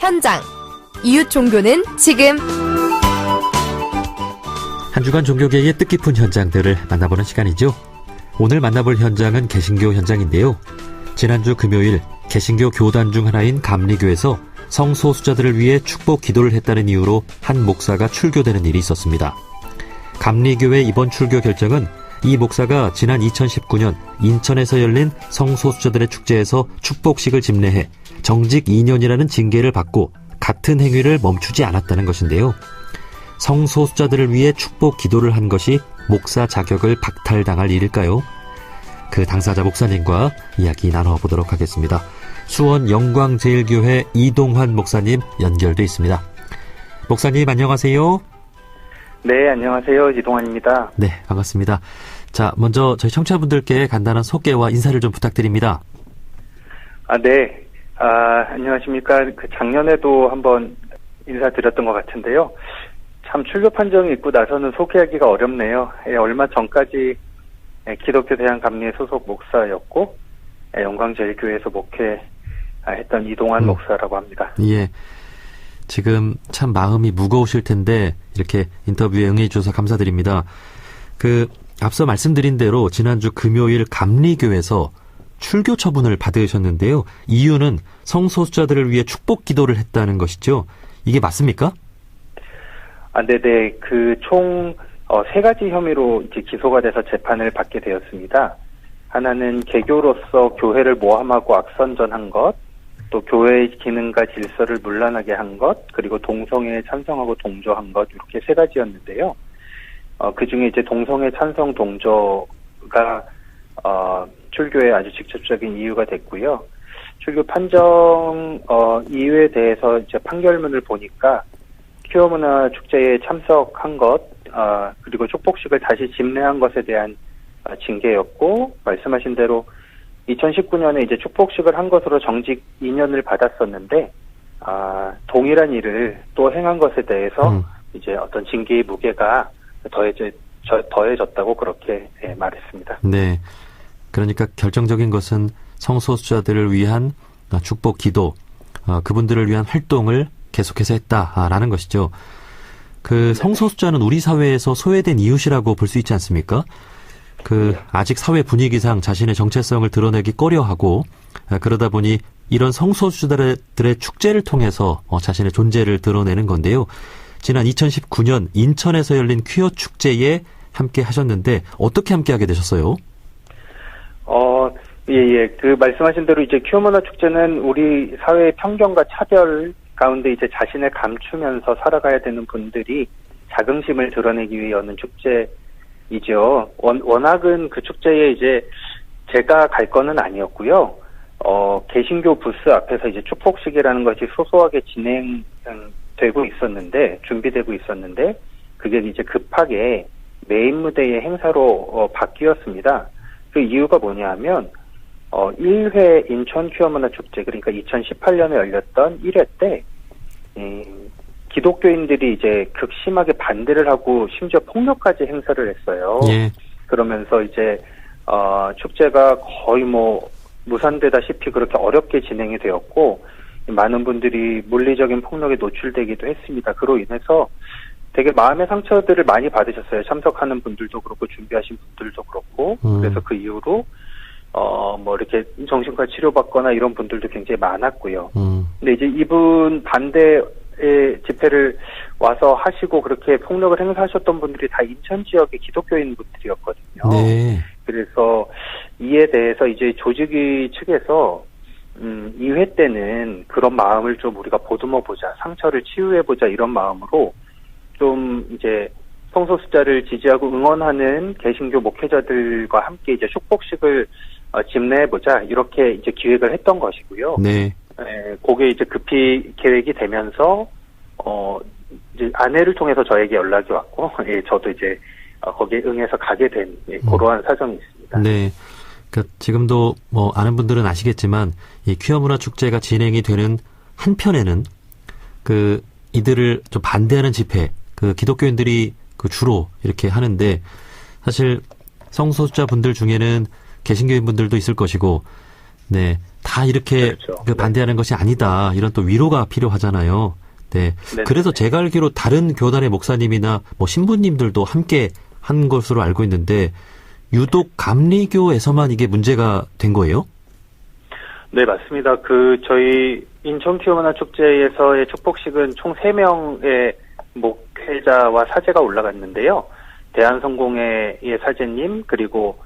현장. 이웃 종교는 지금. 한 주간 종교계의 뜻깊은 현장들을 만나보는 시간이죠. 오늘 만나볼 현장은 개신교 현장인데요. 지난주 금요일 개신교 교단 중 하나인 감리교에서 성소수자들을 위해 축복 기도를 했다는 이유로 한 목사가 출교되는 일이 있었습니다. 감리교의 이번 출교 결정은 이 목사가 지난 2019년 인천에서 열린 성소수자들의 축제에서 축복식을 집례해 정직 2년이라는 징계를 받고 같은 행위를 멈추지 않았다는 것인데요. 성소수자들을 위해 축복 기도를 한 것이 목사 자격을 박탈당할 일일까요? 그 당사자 목사님과 이야기 나눠보도록 하겠습니다. 수원 영광제일교회 이동환 목사님 연결돼 있습니다. 목사님 안녕하세요. 네, 안녕하세요. 이동환입니다. 네, 반갑습니다. 자, 먼저 저희 청취자분들께 간단한 소개와 인사를 좀 부탁드립니다. 네. 안녕하십니까. 작년에도 한번 인사드렸던 것 같은데요. 참 출교 판정이 있고 나서는 소개하기가 어렵네요. 얼마 전까지 기독교 대한감리회 소속 목사였고 영광제일교회에서 목회했던 이동환 목사라고 합니다. 예. 지금 참 마음이 무거우실 텐데 이렇게 인터뷰에 응해 주셔서 감사드립니다. 앞서 말씀드린 대로 지난주 금요일 감리교에서 출교 처분을 받으셨는데요. 이유는 성소수자들을 위해 축복 기도를 했다는 것이죠. 이게 맞습니까? 네네. 총 3가지 혐의로 이제 기소가 돼서 재판을 받게 되었습니다. 하나는 개교로서 교회를 모함하고 악선전한 것, 또 교회의 기능과 질서를 문란하게 한 것, 그리고 동성애에 찬성하고 동조한 것, 이렇게 3가지였는데요. 그 중에 이제 동성애 찬성 동조가 출교의 아주 직접적인 이유가 됐고요. 출교 판정 이유에 대해서 이제 판결문을 보니까 퀴어 문화 축제에 참석한 것, 그리고 축복식을 다시 집례한 것에 대한 징계였고, 말씀하신 대로 2019년에 이제 축복식을 한 것으로 정직 2년을 받았었는데, 동일한 일을 또 행한 것에 대해서 이제 어떤 징계의 무게가 더해졌다고 그렇게 말했습니다. 네. 그러니까 결정적인 것은 성소수자들을 위한 축복 기도, 그분들을 위한 활동을 계속해서 했다라는 것이죠. 성소수자는 우리 사회에서 소외된 이웃이라고 볼 수 있지 않습니까? 아직 사회 분위기상 자신의 정체성을 드러내기 꺼려하고, 그러다 보니 이런 성소수자들의 축제를 통해서 자신의 존재를 드러내는 건데요. 지난 2019년 인천에서 열린 퀴어 축제에 함께 하셨는데 어떻게 함께 하게 되셨어요? 예. 말씀하신 대로 이제 퀴어 문화 축제는 우리 사회의 편견과 차별 가운데 이제 자신을 감추면서 살아가야 되는 분들이 자긍심을 드러내기 위해 여는 축제이죠. 워낙은 그 축제에 이제 제가 갈 거는 아니었고요. 개신교 부스 앞에서 이제 축복식이라는 것이 소소하게 준비되고 있었는데, 그게 이제 급하게 메인 무대의 행사로 바뀌었습니다. 그 이유가 뭐냐면, 1회 인천 퀴어 문화 축제, 그러니까 2018년에 열렸던 1회 때, 기독교인들이 이제 극심하게 반대를 하고 심지어 폭력까지 행사를 했어요. 예. 그러면서 이제, 축제가 거의 무산되다시피 그렇게 어렵게 진행이 되었고, 많은 분들이 물리적인 폭력에 노출되기도 했습니다. 그로 인해서 되게 마음의 상처들을 많이 받으셨어요. 참석하는 분들도 그렇고 준비하신 분들도 그렇고. 그래서 그 이후로 이렇게 정신과 치료받거나 이런 분들도 굉장히 많았고요. 근데 이제 이분 반대의 집회를 와서 하시고 그렇게 폭력을 행사하셨던 분들이 다 인천 지역의 기독교인 분들이었거든요. 네. 그래서 이에 대해서 이제 조직위 측에서 2회 때는 그런 마음을 좀 우리가 보듬어보자, 상처를 치유해보자, 이런 마음으로 좀 이제 성소수자를 지지하고 응원하는 개신교 목회자들과 함께 이제 축복식을 집례해보자, 이렇게 이제 기획을 했던 것이고요. 네. 그게 이제 급히 계획이 되면서, 이제 아내를 통해서 저에게 연락이 왔고, 저도 이제 거기에 응해서 가게 된 그러한 사정이 있습니다. 네. 지금도 아는 분들은 아시겠지만 이 퀴어 문화 축제가 진행이 되는 한편에는 이들을 좀 반대하는 집회, 기독교인들이 주로 이렇게 하는데, 사실 성소수자 분들 중에는 개신교인 분들도 있을 것이고, 네, 다 이렇게 그렇죠. 그 반대하는 것이 아니다. 이런 또 위로가 필요하잖아요. 네. 네네. 그래서 제가 알기로 다른 교단의 목사님이나 뭐 신부님들도 함께 한 것으로 알고 있는데 유독 감리교에서만 이게 문제가 된 거예요? 네, 맞습니다. 저희 인천 퀴어문화 축제에서의 축복식은 총 3명의 목회자와 사제가 올라갔는데요. 대한성공회의 사제님, 그리고,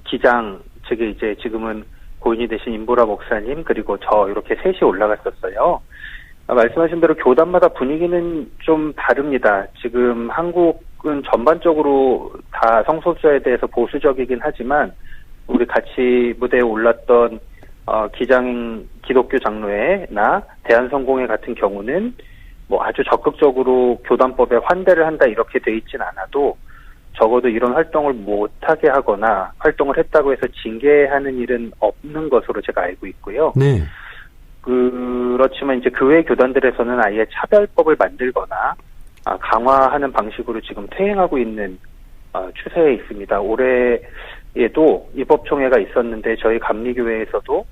기장, 측에 이제 지금은 고인이 되신 임보라 목사님, 그리고 저 이렇게 셋이 올라갔었어요. 말씀하신 대로 교단마다 분위기는 좀 다릅니다. 지금 한국은 전반적으로 다 성소수자에 대해서 보수적이긴 하지만 우리 같이 무대에 올랐던 기장 기독교 장로회나 대한성공회 같은 경우는 뭐 아주 적극적으로 교단법에 환대를 한다 이렇게 돼 있진 않아도 적어도 이런 활동을 못하게 하거나 활동을 했다고 해서 징계하는 일은 없는 것으로 제가 알고 있고요. 네. 그렇지만 이제 그 외 교단들에서는 아예 차별법을 만들거나 강화하는 방식으로 지금 퇴행하고 있는 추세에 있습니다. 올해에도 입법총회가 있었는데 저희 감리교회에서도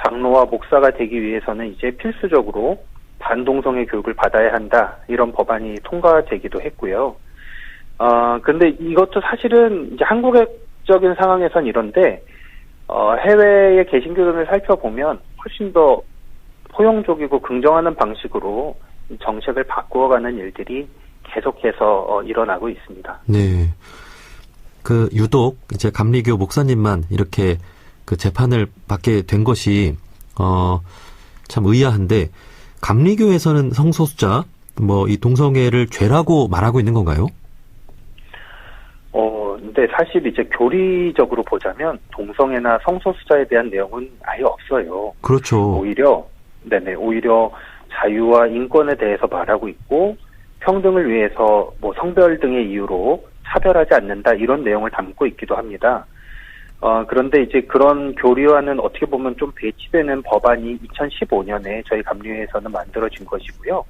장로와 목사가 되기 위해서는 이제 필수적으로 반동성애 교육을 받아야 한다 이런 법안이 통과되기도 했고요. 근데 이것도 사실은 이제 한국적인 상황에선 이런데 해외의 개신교단을 살펴보면 훨씬 더 포용적이고 긍정하는 방식으로 정책을 바꾸어가는 일들이 계속해서 일어나고 있습니다. 네. 유독 이제 감리교 목사님만 이렇게 그 재판을 받게 된 것이 참 의아한데 감리교에서는 성소수자 뭐 이 동성애를 죄라고 말하고 있는 건가요? 근데 사실 이제 교리적으로 보자면 동성애나 성소수자에 대한 내용은 아예 없어요. 그렇죠. 오히려 자유와 인권에 대해서 말하고 있고 평등을 위해서 뭐 성별 등의 이유로 차별하지 않는다 이런 내용을 담고 있기도 합니다. 그런데 이제 그런 교리와는 어떻게 보면 좀 배치되는 법안이 2015년에 저희 감리회에서는 만들어진 것이고요.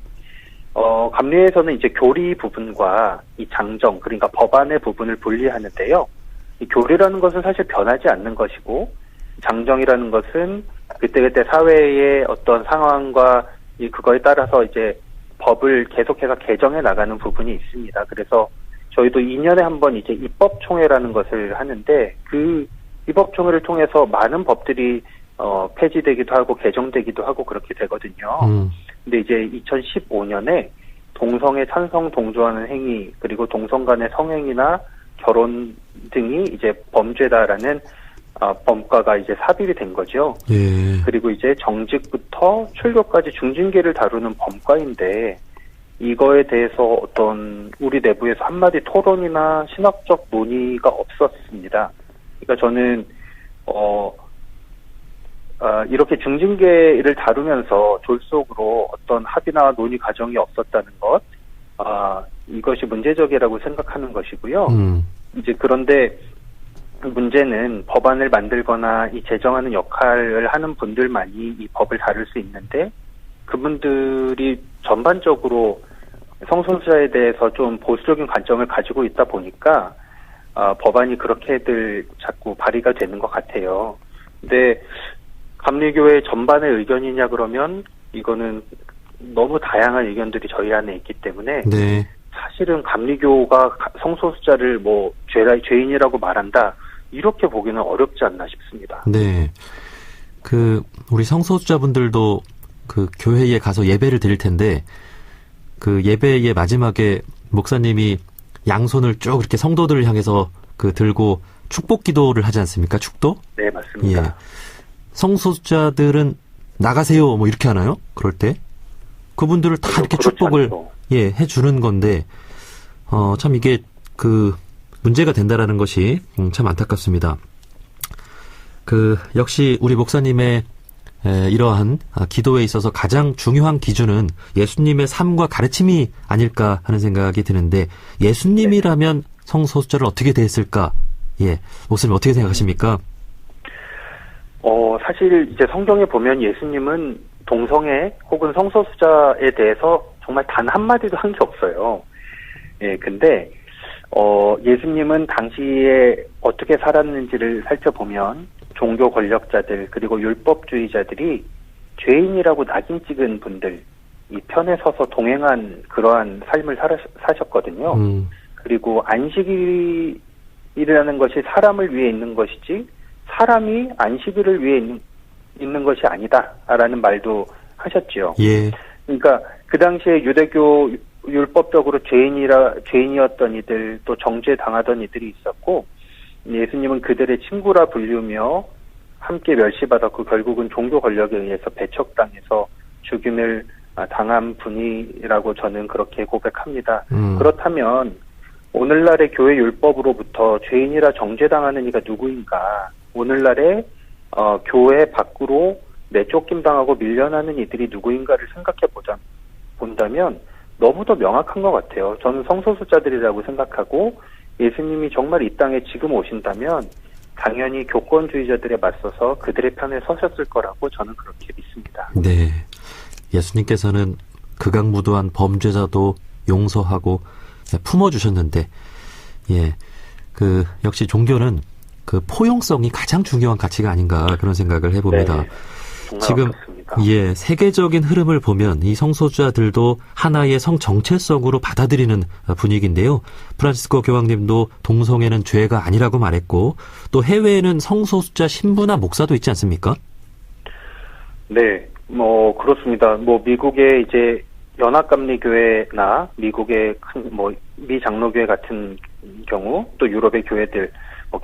감리회에서는 이제 교리 부분과 이 장정, 그러니까 법안의 부분을 분리하는데요. 이 교리라는 것은 사실 변하지 않는 것이고, 장정이라는 것은 그때그때 사회의 어떤 상황과 그거에 따라서 이제 법을 계속해서 개정해 나가는 부분이 있습니다. 그래서 저희도 2년에 한 번 이제 입법총회라는 것을 하는데, 그 입법총회를 통해서 많은 법들이 폐지되기도 하고 개정되기도 하고 그렇게 되거든요. 근데 이제 2015년에 동성애 찬성 동조하는 행위 그리고 동성 간의 성행위나 결혼 등이 이제 범죄다라는 법과가 이제 삽입이 된 거죠. 예. 그리고 이제 정직부터 출교까지 중징계를 다루는 법과인데 이거에 대해서 어떤 우리 내부에서 한마디 토론이나 신학적 논의가 없었습니다. 그러니까 저는 이렇게 중징계를 다루면서 졸속으로 어떤 합의나 논의 과정이 없었다는 것, 이것이 문제적이라고 생각하는 것이고요. 이제 그런데 문제는 법안을 만들거나 이 제정하는 역할을 하는 분들만이 이 법을 다룰 수 있는데 그분들이 전반적으로 성소수자에 대해서 좀 보수적인 관점을 가지고 있다 보니까 법안이 그렇게들 자꾸 발의가 되는 것 같아요. 근데 감리교회 전반의 의견이냐 그러면 이거는 너무 다양한 의견들이 저희 안에 있기 때문에 네. 사실은 감리교가 성소수자를 뭐 죄인이라고 말한다 이렇게 보기는 어렵지 않나 싶습니다. 네. 우리 성소수자분들도 그 교회에 가서 예배를 드릴 텐데 그 예배의 마지막에 목사님이 양손을 쭉 이렇게 성도들을 향해서 들고 축복 기도를 하지 않습니까? 축도? 네, 맞습니다. 예. 성소수자들은 나가세요 뭐 이렇게 하나요? 그럴 때 그분들을 다 이렇게 축복을 않죠. 해주는 건데 참 이게 문제가 된다라는 것이 참 안타깝습니다. 역시 우리 목사님의 이러한 기도에 있어서 가장 중요한 기준은 예수님의 삶과 가르침이 아닐까 하는 생각이 드는데 예수님이라면 성소수자를 어떻게 대했을까? 예, 목사님 어떻게 생각하십니까? 사실 이제 성경에 보면 예수님은 동성애 혹은 성소수자에 대해서 정말 단 한마디도 한 게 없어요. 예, 근데 예수님은 당시에 어떻게 살았는지를 살펴보면 종교 권력자들 그리고 율법주의자들이 죄인이라고 낙인 찍은 분들 이 편에 서서 동행한 그러한 삶을 사셨거든요. 그리고 안식일이라는 것이 사람을 위해 있는 것이지 사람이 안식일을 위해 있는 것이 아니다라는 말도 하셨죠. 예. 그러니까 그 당시에 유대교 율법적으로 죄인이었던 이들 또 정죄당하던 이들이 있었고 예수님은 그들의 친구라 불리며 함께 멸시받았고 결국은 종교 권력에 의해서 배척당해서 죽임을 당한 분이라고 저는 그렇게 고백합니다. 그렇다면 오늘날의 교회 율법으로부터 죄인이라 정죄당하는 이가 누구인가? 오늘날의 교회 밖으로 내쫓김당하고 밀려나는 이들이 누구인가를 본다면 너무도 명확한 것 같아요. 저는 성소수자들이라고 생각하고 예수님이 정말 이 땅에 지금 오신다면 당연히 교권주의자들에 맞서서 그들의 편에 서셨을 거라고 저는 그렇게 믿습니다. 네. 예수님께서는 극악무도한 범죄자도 용서하고 품어주셨는데, 예. 역시 종교는 그 포용성이 가장 중요한 가치가 아닌가 그런 생각을 해봅니다. 네, 지금 그렇습니다. 예, 세계적인 흐름을 보면 이 성소수자들도 하나의 성 정체성으로 받아들이는 분위기인데요. 프란시스코 교황님도 동성애는 죄가 아니라고 말했고 또 해외에는 성소수자 신부나 목사도 있지 않습니까? 네, 그렇습니다. 미국의 이제 연합감리교회나 미국의 미 장로교회 같은 경우 또 유럽의 교회들,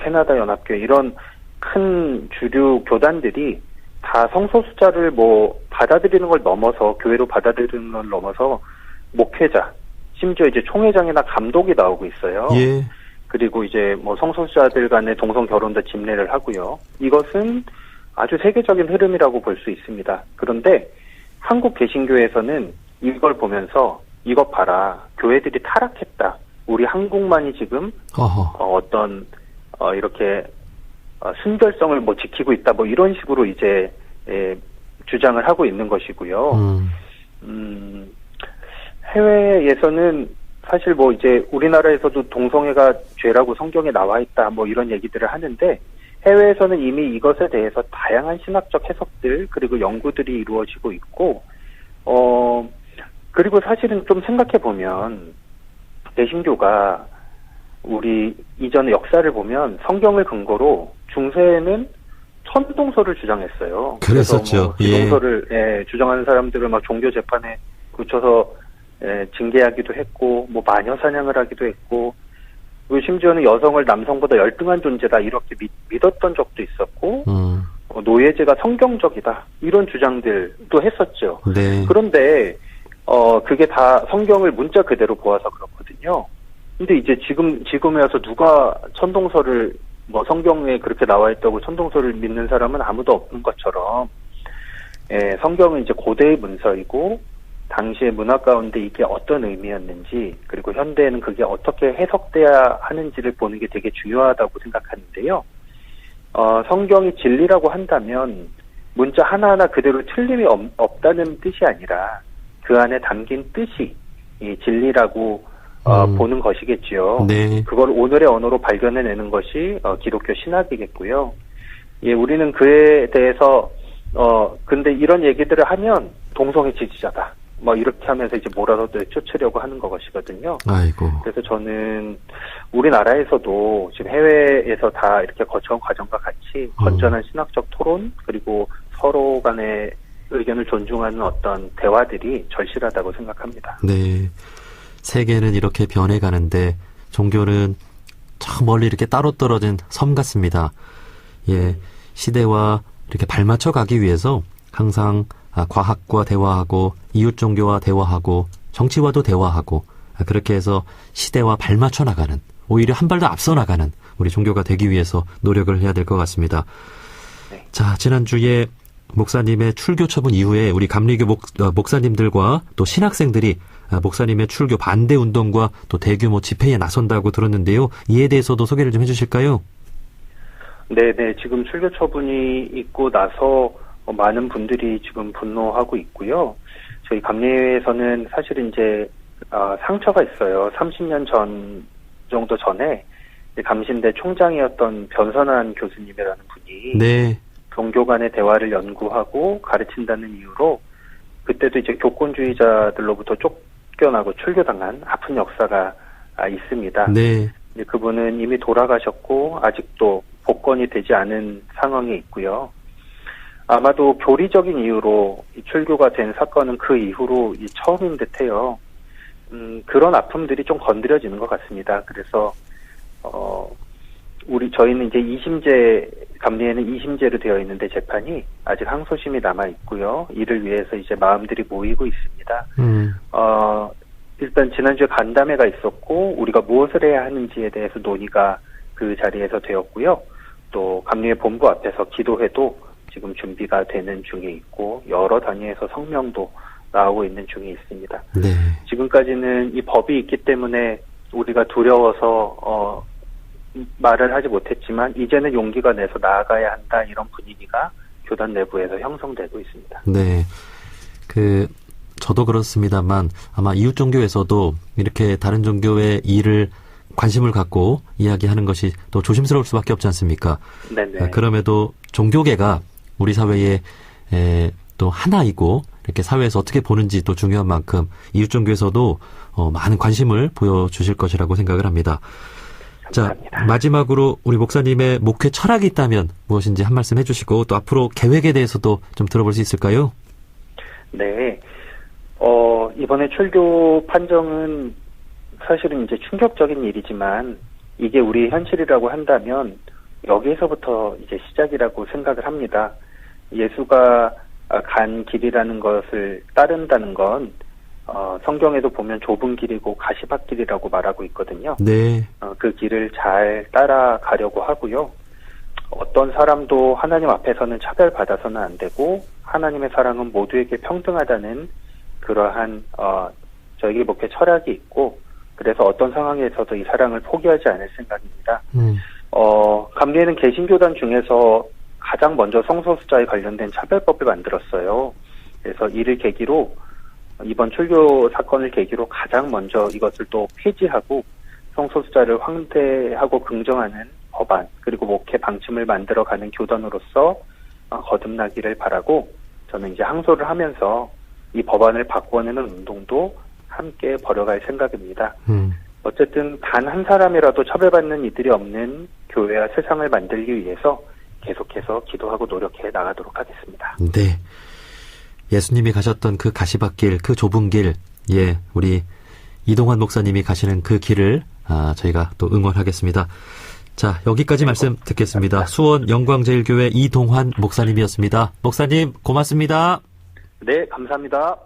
캐나다 연합교회 이런 큰 주류 교단들이 다 성소수자를 받아들이는 걸 넘어서 교회로 받아들이는 걸 넘어서 목회자, 심지어 이제 총회장이나 감독이 나오고 있어요. 예. 그리고 이제 성소수자들 간의 동성 결혼도 집례를 하고요. 이것은 아주 세계적인 흐름이라고 볼 수 있습니다. 그런데 한국 개신교에서는 이걸 보면서 이것 봐라, 교회들이 타락했다. 우리 한국만이 지금 이렇게 순결성을 지키고 있다. 이런 식으로 이제 주장을 하고 있는 것이고요. 해외에서는 사실 이제 우리나라에서도 동성애가 죄라고 성경에 나와 있다. 이런 얘기들을 하는데 해외에서는 이미 이것에 대해서 다양한 신학적 해석들 그리고 연구들이 이루어지고 있고 그리고 사실은 좀 생각해 보면 개신교가 우리 이전의 역사를 보면 성경을 근거로 중세에는 천동설을 주장했어요. 그랬었죠. 그래서 천동설을 주장하는 사람들을 종교 재판에 붙여서 징계하기도 했고 마녀 사냥을 하기도 했고 그리고 심지어는 여성을 남성보다 열등한 존재다 이렇게 믿었던 적도 있었고 노예제가 성경적이다 이런 주장들도 했었죠. 네. 그런데 그게 다 성경을 문자 그대로 보아서 그렇거든요. 근데 이제 지금에 와서 누가 천동설을 성경에 그렇게 나와 있다고 천동설을 믿는 사람은 아무도 없는 것처럼 성경은 이제 고대의 문서이고 당시의 문화 가운데 이게 어떤 의미였는지 그리고 현대에는 그게 어떻게 해석돼야 하는지를 보는 게 되게 중요하다고 생각하는데요. 성경이 진리라고 한다면 문자 하나하나 그대로 틀림이 없다는 뜻이 아니라 그 안에 담긴 뜻이 이 진리라고 보는 것이겠지요. 네. 그걸 오늘의 언어로 발견해내는 것이 기독교 신학이겠고요. 예, 우리는 그에 대해서 근데 이런 얘기들을 하면 동성애 지지자다. 이렇게 하면서 이제 뭐라도 쫓으려고 하는 것이거든요. 아이고. 그래서 저는 우리나라에서도 지금 해외에서 다 이렇게 거쳐온 과정과 같이 건전한 신학적 토론 그리고 서로 간의 의견을 존중하는 어떤 대화들이 절실하다고 생각합니다. 네. 세계는 이렇게 변해가는데 종교는 저 멀리 이렇게 따로 떨어진 섬 같습니다. 예, 시대와 이렇게 발맞춰 가기 위해서 항상 과학과 대화하고 이웃 종교와 대화하고 정치와도 대화하고 그렇게 해서 시대와 발맞춰 나가는 오히려 한 발 더 앞서 나가는 우리 종교가 되기 위해서 노력을 해야 될 것 같습니다. 네. 자, 지난주에 목사님의 출교 처분 이후에 우리 감리교 목사님들과 또 신학생들이 목사님의 출교 반대 운동과 또 대규모 집회에 나선다고 들었는데요. 이에 대해서도 소개를 좀 해주실까요? 네. 지금 출교 처분이 있고 나서 많은 분들이 지금 분노하고 있고요. 저희 감리회에서는 사실은 이제 상처가 있어요. 30년 전 정도 전에 감신대 총장이었던 변선한 교수님이라는 분이 네. 종교 간의 대화를 연구하고 가르친다는 이유로 그때도 이제 교권주의자들로부터 쫓겨나고 출교당한 아픈 역사가 있습니다. 네. 근데 그분은 이미 돌아가셨고 아직도 복권이 되지 않은 상황에 있고요. 아마도 교리적인 이유로 이 출교가 된 사건은 그 이후로 처음인 듯해요. 그런 아픔들이 좀 건드려지는 것 같습니다. 그래서 저희는 이제 2심제 감리에는 2심제로 되어 있는데 재판이 아직 항소심이 남아 있고요. 이를 위해서 이제 마음들이 모이고 있습니다. 일단 지난주에 간담회가 있었고 우리가 무엇을 해야 하는지에 대해서 논의가 그 자리에서 되었고요. 또 감리회 본부 앞에서 기도회도 지금 준비가 되는 중에 있고 여러 단위에서 성명도 나오고 있는 중에 있습니다. 네. 지금까지는 이 법이 있기 때문에 우리가 두려워서 말을 하지 못했지만 이제는 용기가 내서 나아가야 한다 이런 분위기가 교단 내부에서 형성되고 있습니다. 네. 저도 그렇습니다만 아마 이웃 종교에서도 이렇게 다른 종교의 일을 관심을 갖고 이야기하는 것이 또 조심스러울 수밖에 없지 않습니까? 네네. 그럼에도 종교계가 우리 사회의 또 하나이고 이렇게 사회에서 어떻게 보는지 또 중요한 만큼 이웃 종교에서도 많은 관심을 보여주실 것이라고 생각을 합니다. 감사합니다. 자, 마지막으로 우리 목사님의 목회 철학이 있다면 무엇인지 한 말씀 해주시고 또 앞으로 계획에 대해서도 좀 들어볼 수 있을까요? 네. 이번에 출교 판정은 사실은 이제 충격적인 일이지만 이게 우리의 현실이라고 한다면 여기에서부터 이제 시작이라고 생각을 합니다. 예수가 간 길이라는 것을 따른다는 건 성경에도 보면 좁은 길이고 가시밭길이라고 말하고 있거든요. 네. 그 길을 잘 따라가려고 하고요. 어떤 사람도 하나님 앞에서는 차별받아서는 안 되고 하나님의 사랑은 모두에게 평등하다는 그러한 저에게 목회 철학이 있고 그래서 어떤 상황에서도 이 사랑을 포기하지 않을 생각입니다. 감리회는 개신교단 중에서 가장 먼저 성소수자에 관련된 차별법을 만들었어요. 그래서 이를 계기로 이번 출교 사건을 계기로 가장 먼저 이것을 또 폐지하고 성소수자를 환대하고 긍정하는 법안 그리고 목회 방침을 만들어가는 교단으로서 거듭나기를 바라고 저는 이제 항소를 하면서 이 법안을 바꿔내는 운동도 함께 벌여갈 생각입니다. 어쨌든 단 한 사람이라도 처벌받는 이들이 없는 교회와 세상을 만들기 위해서 계속해서 기도하고 노력해 나가도록 하겠습니다. 네. 예수님이 가셨던 그 가시밭길, 그 좁은 길, 우리 이동환 목사님이 가시는 그 길을 저희가 또 응원하겠습니다. 자, 여기까지 말씀 듣겠습니다. 수원 영광제일교회 이동환 목사님이었습니다. 목사님, 고맙습니다. 네, 감사합니다.